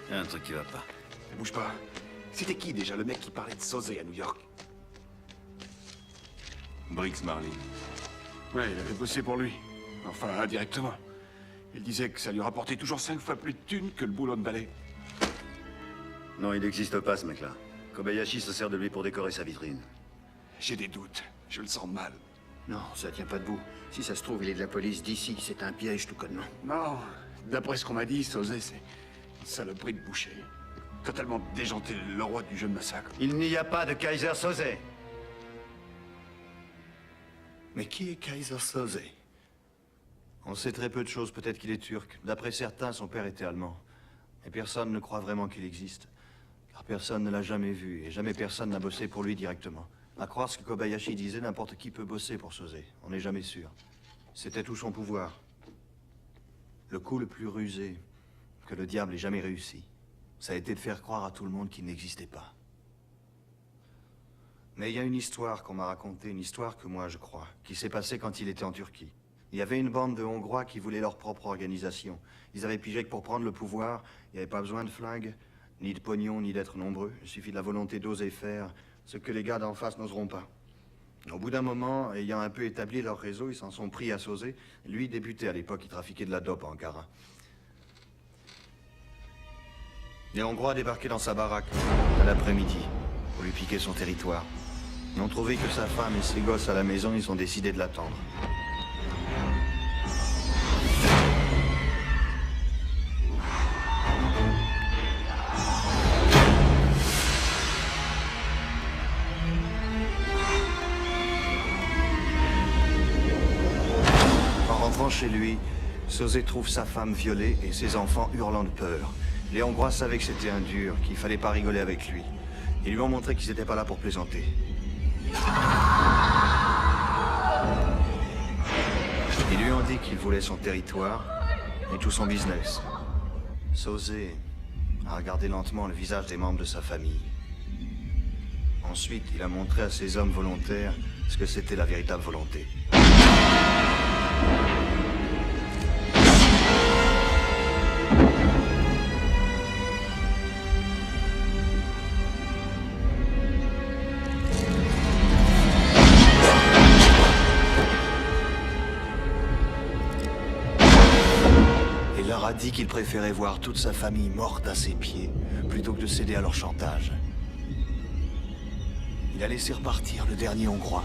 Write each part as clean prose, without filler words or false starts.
Y a un truc qui va pas. Ne bouge pas. C'était qui déjà le mec qui parlait de Sauzet à New York? Briggs Marlin. Ouais, il avait bossé pour lui. Enfin, indirectement. Il disait que ça lui rapportait toujours 5 fois plus de thunes que le boulot de balai. Non, il n'existe pas, ce mec-là. Kobayashi se sert de lui pour décorer sa vitrine. J'ai des doutes. Je le sens mal. Non, ça tient pas debout. Si ça se trouve, il est de la police d'ici. C'est un piège, tout connement. Non, d'après ce qu'on m'a dit, Sauzet, c'est une saloperie de boucher. Totalement déjanté, le roi du jeu de massacre. Il n'y a pas de Kaiser Soze. Mais qui est Kaiser Soze? On sait très peu de choses, peut-être qu'il est turc. D'après certains, son père était allemand. Et personne ne croit vraiment qu'il existe. Car personne ne l'a jamais vu, et jamais personne n'a bossé pour lui directement. À croire ce que Kobayashi disait, n'importe qui peut bosser pour Soze. On n'est jamais sûr. C'était tout son pouvoir. Le coup le plus rusé que le diable ait jamais réussi, ça a été de faire croire à tout le monde qu'il n'existait pas. Mais il y a une histoire qu'on m'a racontée, une histoire que moi je crois, qui s'est passée quand il était en Turquie. Il y avait une bande de Hongrois qui voulaient leur propre organisation. Ils avaient pigé que pour prendre le pouvoir, il n'y avait pas besoin de flingues, ni de pognon, ni d'être nombreux. Il suffit de la volonté d'oser faire ce que les gars d'en face n'oseront pas. Au bout d'un moment, ayant un peu établi leur réseau, ils s'en sont pris à Soze. Lui débutait à l'époque, il trafiquait de la dope à Ankara. Les Hongrois débarquaient dans sa baraque, à l'après-midi, pour lui piquer son territoire. Ils n'ont trouvé que sa femme et ses gosses à la maison, ils ont décidé de l'attendre. En rentrant chez lui, Soze trouve sa femme violée et ses enfants hurlant de peur. Les Hongrois savaient que c'était un dur, qu'il fallait pas rigoler avec lui. Ils lui ont montré qu'ils n'étaient pas là pour plaisanter. Ils lui ont dit qu'il voulait son territoire et tout son business. Soze a regardé lentement le visage des membres de sa famille. Ensuite, il a montré à ses hommes volontaires ce que c'était la véritable volonté. Il leur a dit qu'il préférait voir toute sa famille morte à ses pieds, plutôt que de céder à leur chantage. Il a laissé repartir le dernier Hongrois.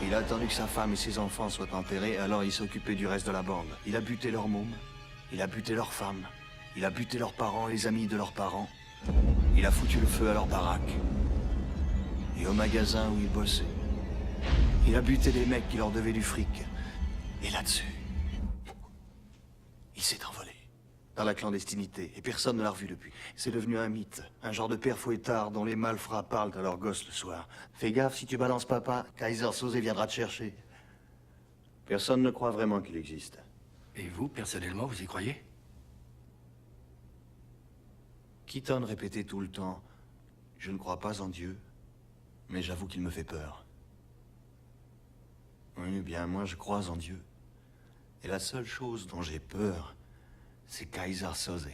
Il a attendu que sa femme et ses enfants soient enterrés, alors il s'occupait du reste de la bande. Il a buté leurs mômes, il a buté leurs femmes, il a buté leurs parents, les amis de leurs parents. Il a foutu le feu à leur baraque et au magasin où ils bossaient. Il a buté les mecs qui leur devaient du fric. Et là-dessus, il s'est envolé dans la clandestinité, et personne ne l'a revu depuis. C'est devenu un mythe, un genre de père fouettard dont les malfrats parlent à leurs gosses le soir. Fais gaffe, si tu balances papa, Kaiser Soze viendra te chercher. Personne ne croit vraiment qu'il existe. Et vous, personnellement, vous y croyez? Keaton répétait tout le temps, « Je ne crois pas en Dieu, mais j'avoue qu'il me fait peur. » Oui, bien, moi je crois en Dieu. Et la seule chose dont j'ai peur, c'est Kaiser Soze.